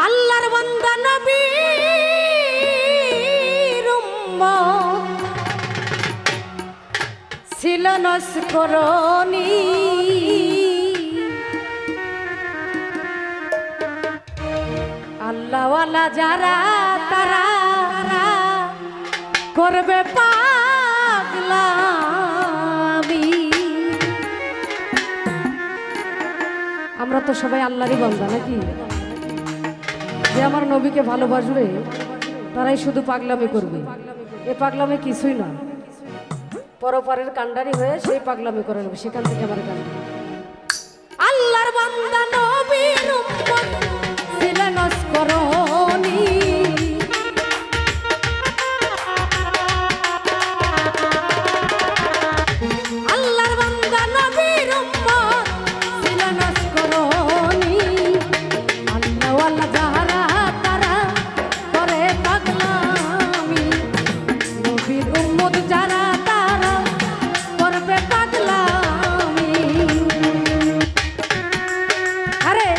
আল্লাহর বান্দা নবীর উম্মত ছিল নস্করণী আল্লাহওয়ালা যারা তারা করবে পাগলামি। আমরা তো সবাই আল্লাহরই বান্দা নাকি? যে আমার নবীকে ভালোবাসবে তারাই শুধু পাগলামি করবে। এ পাগলামি কিছুই না, পরপারের কান্ডারি হয়ে সেই পাগলামি করে নেবে। সেখান থেকে আমার গান আল্লাহর বান্দা নবীর উম্মত ছিল নস্করণী আল্লাহর বান্দা নবীর উম্মত ছিল নস্করণী আল্লাহওয়ালা যারা তারা করে পাগলামি নবীর উম্মত যারা তারা করবে পাগলামি। আরে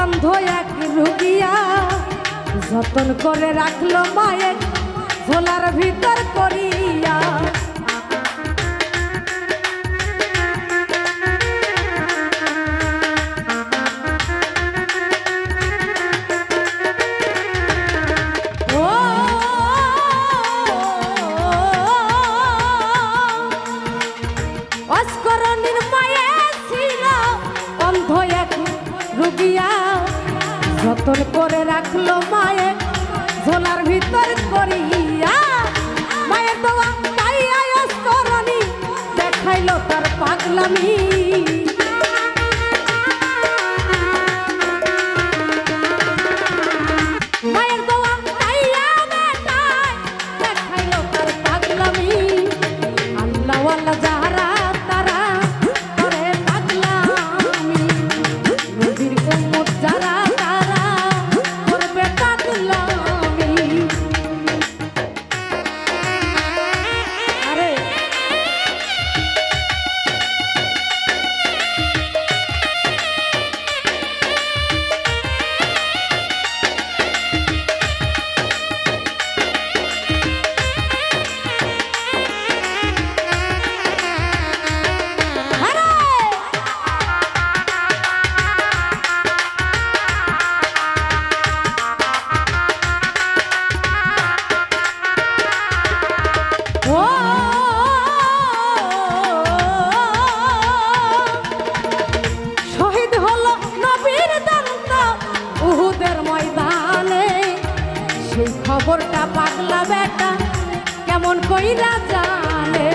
অন্ধ এক রুগিয়া যতন করে রাখলো মায়ের ঝোলার ভিতর করিয়া অস্করণীর মায়ে ছিল অন্ধ এক রুগিয়া যতন করে রাখলো মায়ের ঝোলার ভিতর করিয়া মায়ের দোয়া পাইয়া অস্করণী দেখাইলো তার পাগলামি। মায়ের দোয়া পাইয়া বেটায় দেখাইলো তার পাগলামি আল্লাহওয়ালা যারা তারা করে পাগলামি নবীর উম্মত যারা তারা করবে পাগলামি। আরে শহীদ হলো নবীর দন্ত উহুদের ময়দানে সেই খবরটা পাগলা বেটা কেমন কইরা জানে।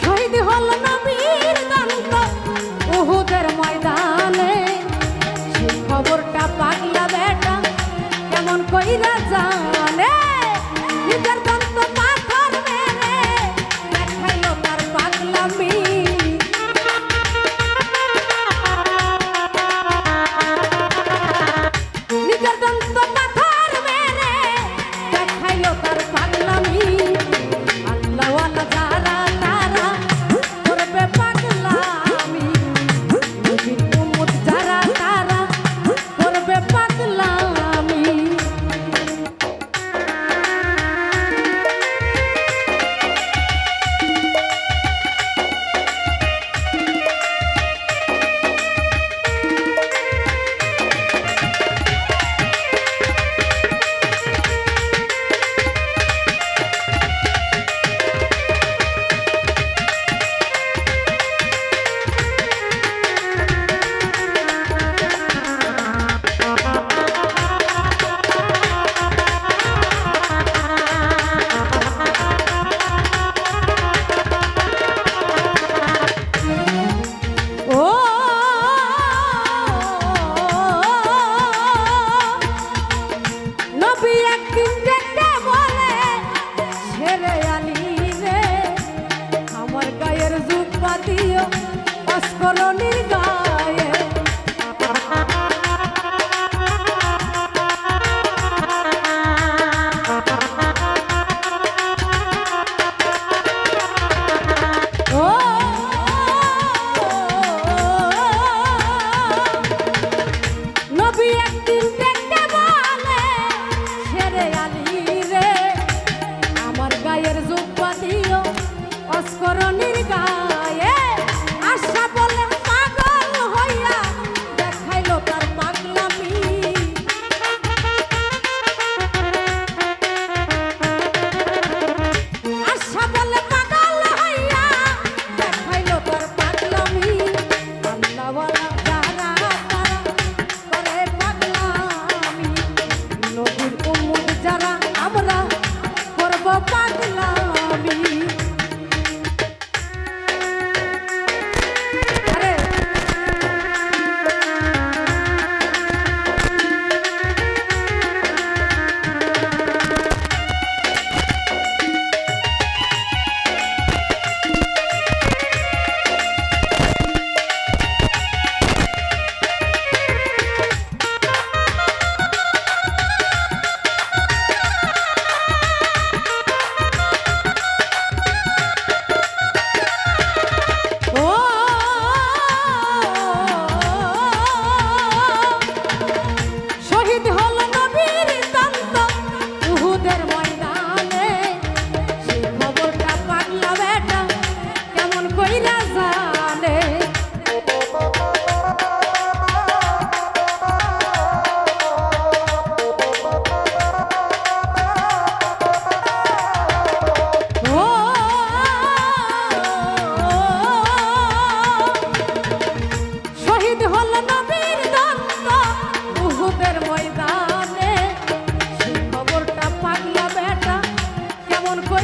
শহীদ হল নবীর দন্ত উহুদের ময়দানে সেই খবরটা পাগলা বেটা কেমন কইরা জানে নিজের দন্ত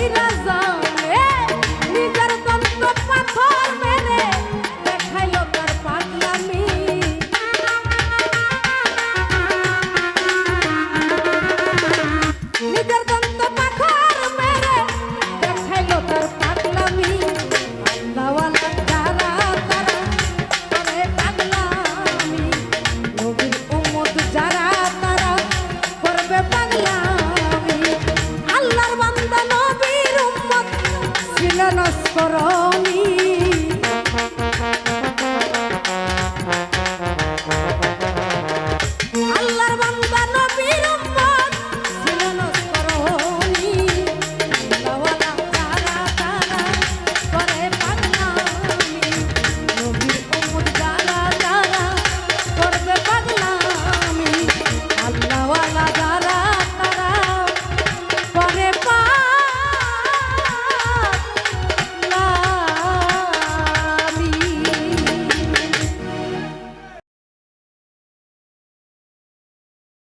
কইরা জানে নিজের দন্ত পাথর মেরে দেখাইলো তার পাগলামি নিজের দন্ত পাথর মেরে দেখাইলো তার পাগলামি আল্লাহওয়ালা যারা তারা করে পাগলামি নবীর উম্মত যারা তারা করবে পাগলামি আল্লাহর বান্দা নবীর উম্মত ছিল নস্কর